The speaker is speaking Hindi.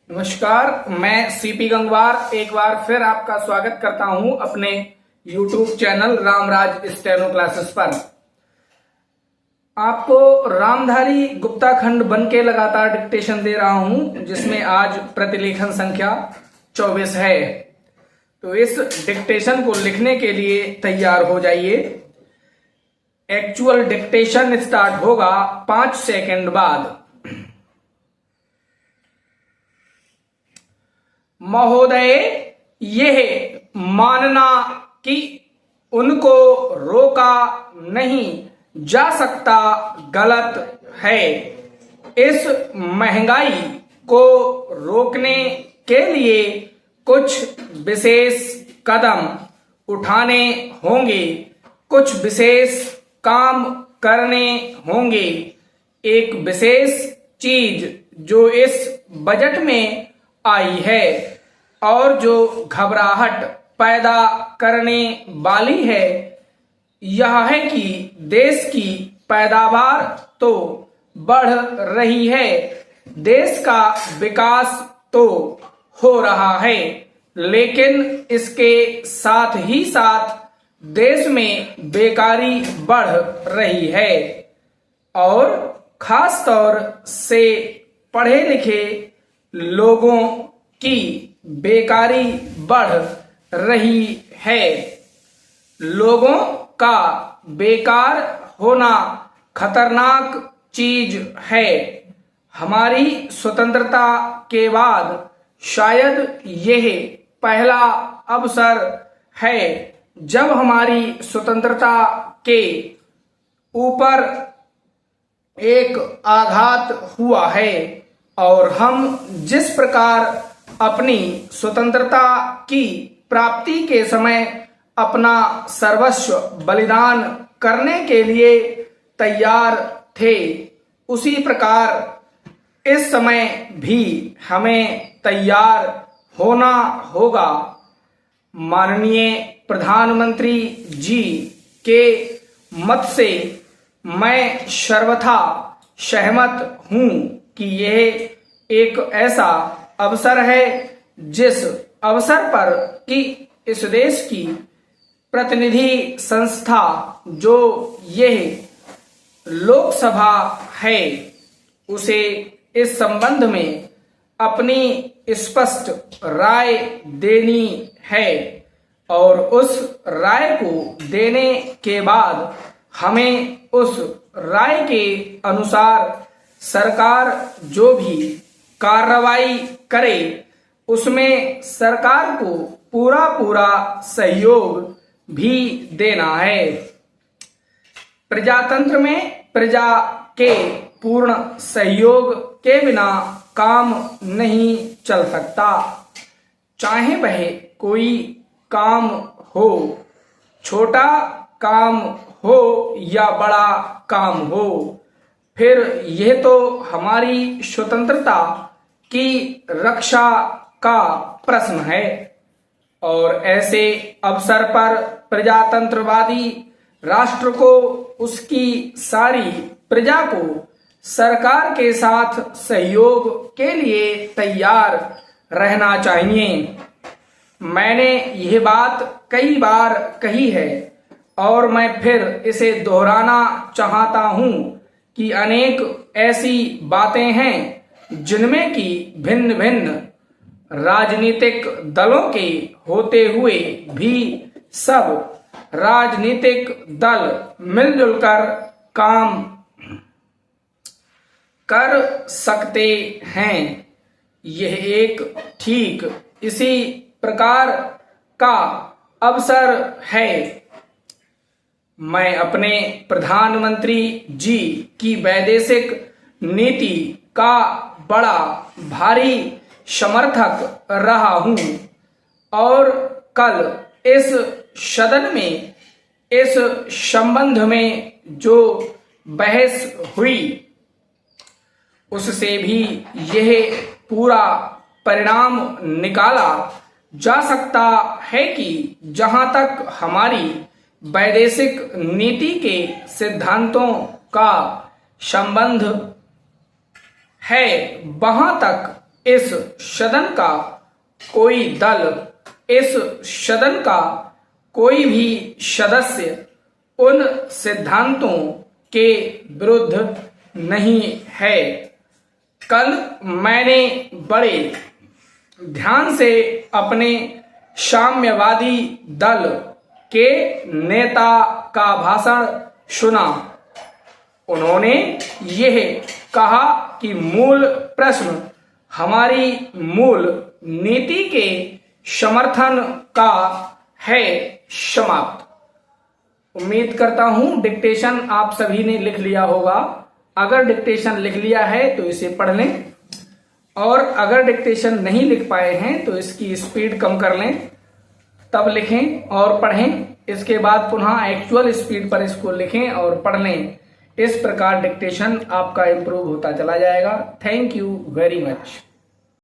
नमस्कार, मैं सीपी गंगवार एक बार फिर आपका स्वागत करता हूं अपने YouTube channel Ramraj steno classes पर। आपको रामधारी गुप्ता खंड बन के लगातार डिक्टेशन दे रहा हूं, जिसमें आज प्रतिलेखन संख्या 24 है। तो इस डिक्टेशन को लिखने के लिए तैयार हो जाइए। एक्चुअल डिक्टेशन स्टार्ट होगा 5 सेकंड बाद। महोदय, यह मानना कि उनको रोका नहीं जा सकता गलत है। इस महंगाई को रोकने के लिए कुछ विशेष कदम उठाने होंगे, कुछ विशेष काम करने होंगे। एक विशेष चीज जो इस बजट में आई है और जो घबराहट पैदा करने वाली है, यह है कि देश की पैदावार तो बढ़ रही है, देश का विकास तो हो रहा है, लेकिन इसके साथ ही साथ देश में बेकारी बढ़ रही है और खास तौर से पढ़े लिखे लोगों की बेकारी बढ़ रही है। लोगों का बेकार होना खतरनाक चीज है। हमारी स्वतंत्रता के बाद शायद यह पहला अवसर है जब हमारी स्वतंत्रता के ऊपर एक आघात हुआ है और हम जिस प्रकार अपनी स्वतंत्रता की प्राप्ति के समय अपना सर्वस्व बलिदान करने के लिए तैयार थे, उसी प्रकार इस समय भी हमें तैयार होना होगा। माननीय प्रधानमंत्री जी के मत से मैं सर्वथा सहमत हूं कि यह एक ऐसा अवसर है जिस अवसर पर कि इस देश की प्रतिनिधि संस्था जो यह लोकसभा है, उसे इस संबंध में अपनी स्पष्ट राय देनी है और उस राय को देने के बाद हमें उस राय के अनुसार सरकार जो भी कार्रवाई करे उसमें सरकार को पूरा सहयोग भी देना है। प्रजातंत्र में प्रजा के पूर्ण सहयोग के बिना काम नहीं चल सकता, चाहे वह कोई काम हो, छोटा काम हो या बड़ा काम हो। फिर यह तो हमारी स्वतंत्रता की रक्षा का प्रश्न है और ऐसे अवसर पर प्रजातंत्रवादी राष्ट्र को उसकी सारी प्रजा को सरकार के साथ सहयोग के लिए तैयार रहना चाहिए। मैंने यह बात कई बार कही है और मैं फिर इसे दोहराना चाहता हूं कि अनेक ऐसी बातें हैं जिनमें कि भिन्न भिन्न राजनीतिक दलों के होते हुए भी सब राजनीतिक दल मिलजुल कर काम कर सकते हैं। यह एक ठीक इसी प्रकार का अवसर है। मैं अपने प्रधानमंत्री जी की वैदेशिक नीति का बड़ा भारी समर्थक रहा हूं और कल इस सदन में इस संबंध में जो बहस हुई उससे भी यह पूरा परिणाम निकाला जा सकता है कि जहां तक हमारी वैदेशिक नीति के सिद्धांतों का संबंध है, वहां तक इस सदन का कोई दल, इस सदन का कोई भी सदस्य उन सिद्धांतों के विरुद्ध नहीं है। कल मैंने बड़े ध्यान से अपने साम्यवादी दल के नेता का भाषण सुना। उन्होंने यह कहा कि मूल प्रश्न हमारी मूल नीति के समर्थन का है। समाप्त। उम्मीद करता हूं डिक्टेशन आप सभी ने लिख लिया होगा। अगर डिक्टेशन लिख लिया है तो इसे पढ़ लें, और अगर डिक्टेशन नहीं लिख पाए हैं तो इसकी स्पीड कम कर लें, तब लिखें और पढ़ें। इसके बाद पुनः एक्चुअल स्पीड पर इसको लिखें और पढ़ लें। इस प्रकार डिक्टेशन आपका इंप्रूव होता चला जाएगा। Thank you very much.